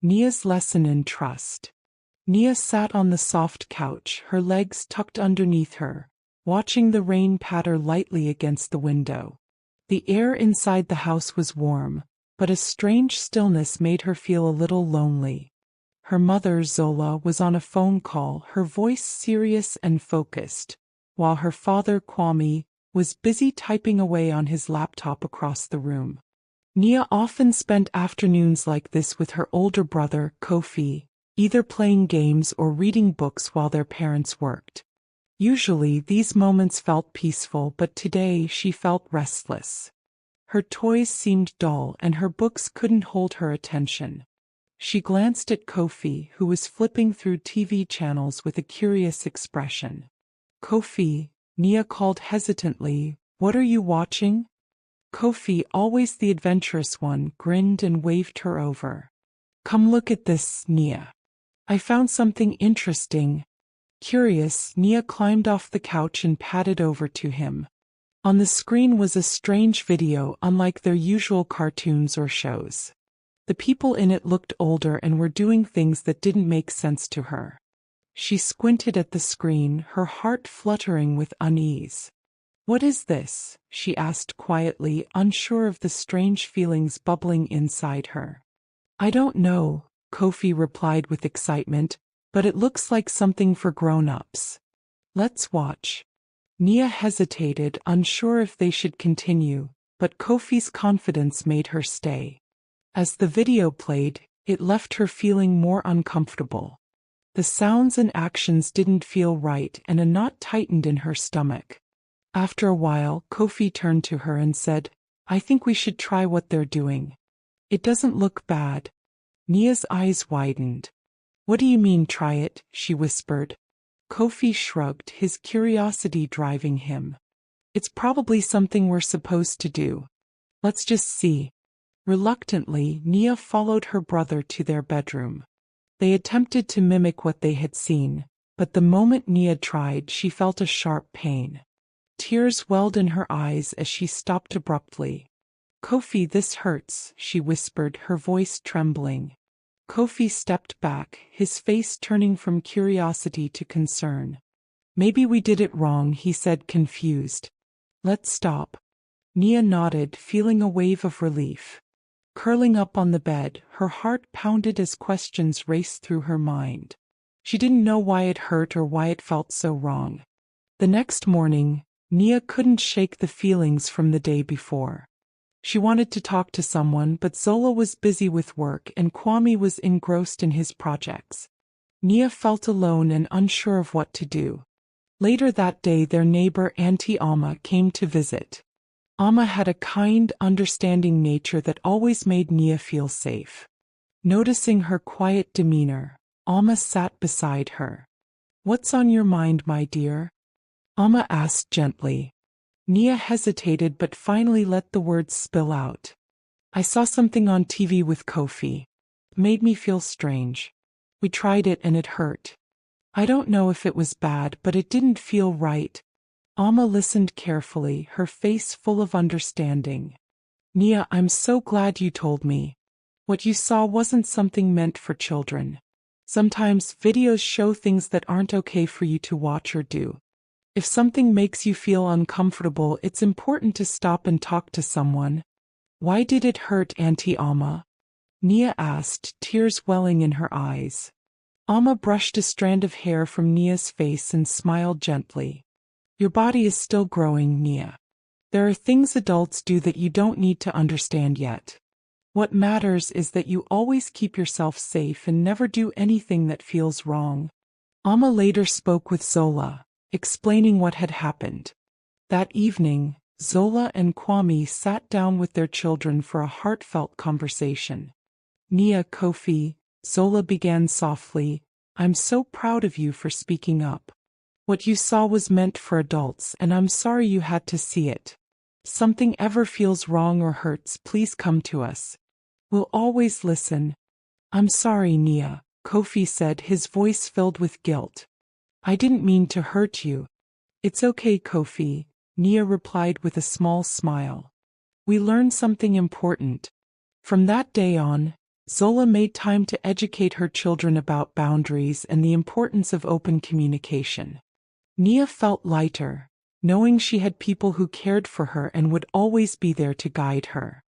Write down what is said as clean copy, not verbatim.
Nia's lesson in trust. Nia sat on the soft couch, her legs tucked underneath her, watching the rain patter lightly against the window. The air inside the house was warm, but a strange stillness made her feel a little lonely. Her mother, Zola, was on a phone call, her voice serious and focused, while her father, Kwame, was busy typing away on his laptop across the room. Nia often spent afternoons like this with her older brother, Kofi, either playing games or reading books while their parents worked. Usually these moments felt peaceful, but today she felt restless. Her toys seemed dull and her books couldn't hold her attention. She glanced at Kofi, who was flipping through TV channels with a curious expression. "Kofi," Nia called hesitantly, "what are you watching?" Kofi, always the adventurous one, grinned and waved her over. "Come look at this, Nia. I found something interesting." Curious, Nia climbed off the couch and padded over to him. On the screen was a strange video unlike their usual cartoons or shows. The people in it looked older and were doing things that didn't make sense to her. She squinted at the screen, her heart fluttering with unease. "What is this?" she asked quietly, unsure of the strange feelings bubbling inside her. "I don't know," Kofi replied with excitement, "but it looks like something for grown-ups. Let's watch." Nia hesitated, unsure if they should continue, but Kofi's confidence made her stay. As the video played, it left her feeling more uncomfortable. The sounds and actions didn't feel right, and a knot tightened in her stomach. After a while, Kofi turned to her and said, "I think we should try what they're doing. It doesn't look bad." Nia's eyes widened. "What do you mean, try it?" she whispered. Kofi shrugged, his curiosity driving him. "It's probably something we're supposed to do. Let's just see." Reluctantly, Nia followed her brother to their bedroom. They attempted to mimic what they had seen, but the moment Nia tried, she felt a sharp pain. Tears welled in her eyes as she stopped abruptly. "Kofi, this hurts," she whispered, her voice trembling. Kofi stepped back, his face turning from curiosity to concern. "Maybe we did it wrong," he said, confused. "Let's stop." Nia nodded, feeling a wave of relief. Curling up on the bed, her heart pounded as questions raced through her mind. She didn't know why it hurt or why it felt so wrong. The next morning, Nia couldn't shake the feelings from the day before. She wanted to talk to someone, but Zola was busy with work and Kwame was engrossed in his projects. Nia felt alone and unsure of what to do. Later that day, their neighbor Auntie Ama came to visit. Amma had a kind, understanding nature that always made Nia feel safe. Noticing her quiet demeanor, Amma sat beside her. "What's on your mind, my dear?" Amma asked gently. Nia hesitated but finally let the words spill out. "I saw something on TV with Kofi. It made me feel strange. We tried it and it hurt. I don't know if it was bad, but it didn't feel right." Amma listened carefully, her face full of understanding. "Nia, I'm so glad you told me. What you saw wasn't something meant for children. Sometimes videos show things that aren't okay for you to watch or do. If something makes you feel uncomfortable, it's important to stop and talk to someone." "Why did it hurt, Auntie Ama?" Nia asked, tears welling in her eyes. Amma brushed a strand of hair from Nia's face and smiled gently. "Your body is still growing, Nia. There are things adults do that you don't need to understand yet. What matters is that you always keep yourself safe and never do anything that feels wrong." Amma later spoke with Zola, explaining what had happened. That evening, Zola and Kwame sat down with their children for a heartfelt conversation. "Nia, Kofi," Zola began softly, "I'm so proud of you for speaking up. What you saw was meant for adults, and I'm sorry you had to see it. If something ever feels wrong or hurts, please come to us. We'll always listen." "I'm sorry, Nia," Kofi said, his voice filled with guilt. "I didn't mean to hurt you." "It's okay, Kofi," Nia replied with a small smile. "We learned something important." From that day on, Zola made time to educate her children about boundaries and the importance of open communication. Nia felt lighter, knowing she had people who cared for her and would always be there to guide her.